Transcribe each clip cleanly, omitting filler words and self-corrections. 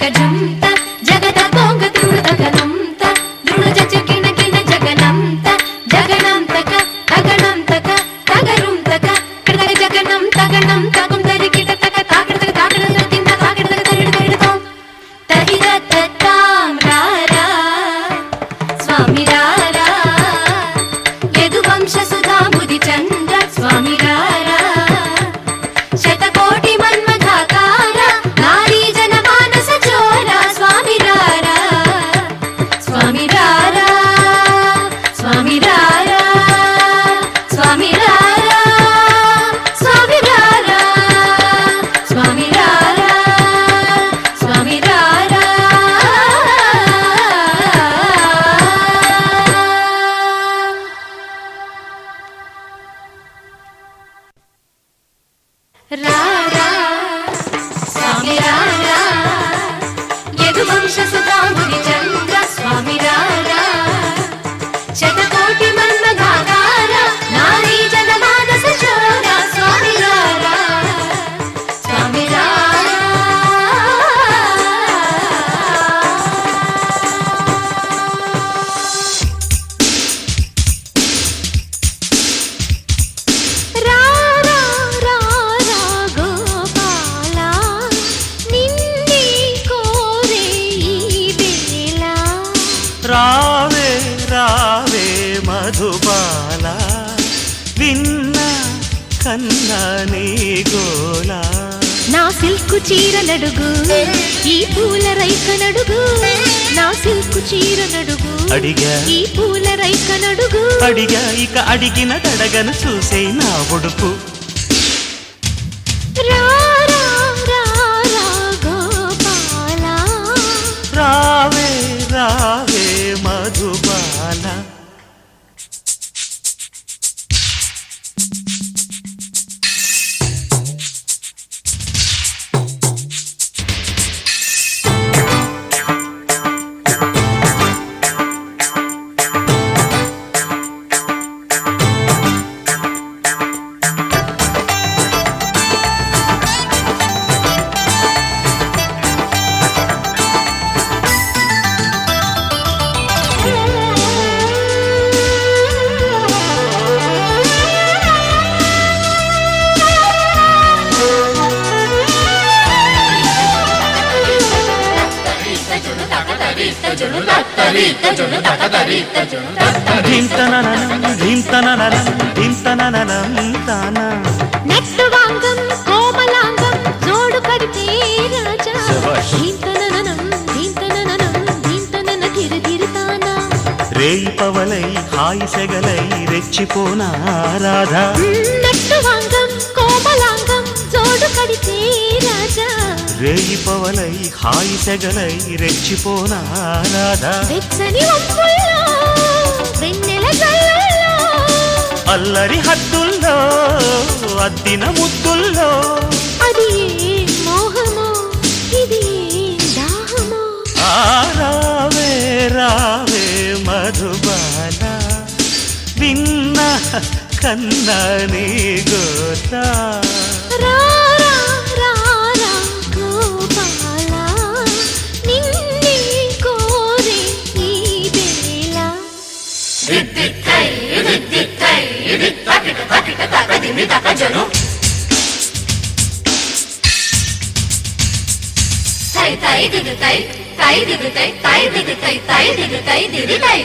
జుంత జగద పోంగ దృఢగనంత దృఢ జకిన కిన జగనంత జగనంతక తగనంతక తగరుంతక కడగ జగనం తగనం తగం దరికిట తక తాకడ తాకడ తింద తాకడ తరిడ తరిడతో తరిద తత్తాం రారా స్వామి రారా యదువంశ సుధా ముది చంద్ర స్వామి రారా శతకోటి మన్మథాకార నారీ జనమానస చోర స్వామి రారా స్వామి రారా స్వామి రారా స్వామి రారా స్వామి రారా స్వామి రారా స్వామి రారా రారా స్వామి రారా యదువంశ సుధా ముని చంద్ర స్వామి రారా శతకోటి మన్మథాకార నారీ జనమానస చోర స్వామి రారా స్వామి రారా రారా గోపాల నిన్నే కోరే ఈ వేళ రావే రావే మధుబాల విన్న కన్నా నీ గోలా నా సిల్కు చీర నడుగు ఈ పూల రైక నడుగు నా సిల్కు చీర నడుగు అడిగా ఈ పూల రైక నడుగు అడిగా ఇక అడిగిన తడగను చూసే నా ఉడుపు రారా రారా గోపాల రావే రావే మధుబాల నెట్టు వాంగం కోమలాంగం జోడు కడితే రాజా శభాష్. దీంతనననం దీంతనననం దీంతనన తిరుతానా రేయి పవలై హాయి సెగలై రెచ్చిపోనా రాధా నెట్టు వాంగం కోమలాంగం జోడు కడితే రాజా రేయి పవలై హాయి సెగలై రెచ్చిపోనా రాధా వెచ్చని వంపుల్లో వెన్నెల జల్లుల్లో అల్లరి హద్దుల్లో అద్దిన ముద్దుల్లో అది ఏ మోహమో ఇది ఏ దాహమో రావే రావే మధుబాల విన్న కన్నా నీ గోతా రారా రారా గోపాల నిన్నే కోరే ఈ వేళ తై తై దిగు తై తై దిగు తై తై దిగు తై తై దిగు తై దిగు తై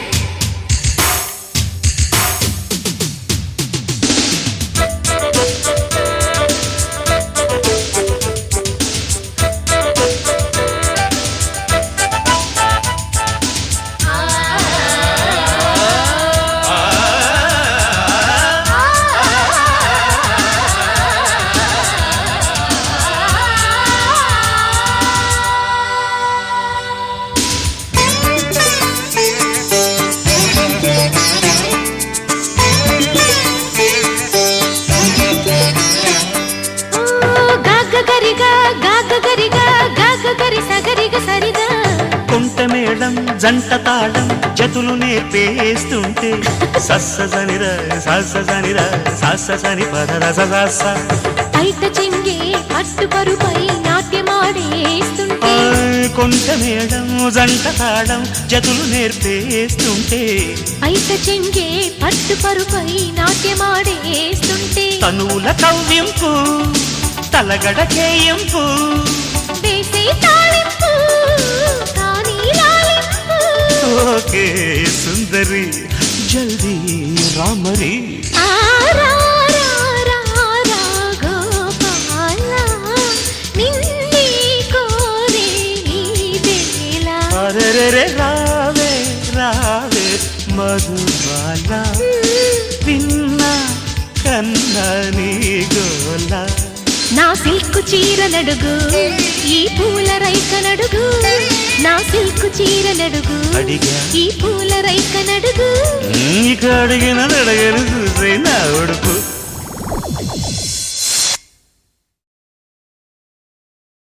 కుంటమేళం జంట తాళం జతులు నేర్పేస్తుంటే సస్సనిర సస్సనిర సస్సని పదర సస బయట చెంగే అట్టు పరుపై నాట్యమాడేస్తుంటే కొండ మేళం జంట తాళం జతులు నేర్పేస్తుంటే ఐట చెంగే పట్టు పరుపై నాట్యమాడేస్తుంటే తనువుల కవ్వింపు తలగడ చేయింపు వేసే తాళింపు కానీ లాలింపు ఓకే సుందరి జల్దీ రామరి ఆ రా రా రా రా గోపాల నిన్నే కోరే ఈ వేళ అరెరెరె రావే రావే మధుబాల విన్నా కన్నా నీ గోల నా సిల్కు చీర నడుగు ఈ పూల రైక నడుగు నా సిల్కు చీర నడుగు అడిగా ఈ పూల రైక నడుగు నీకు అడిగిన అడగను చూసే నా ఉడుపు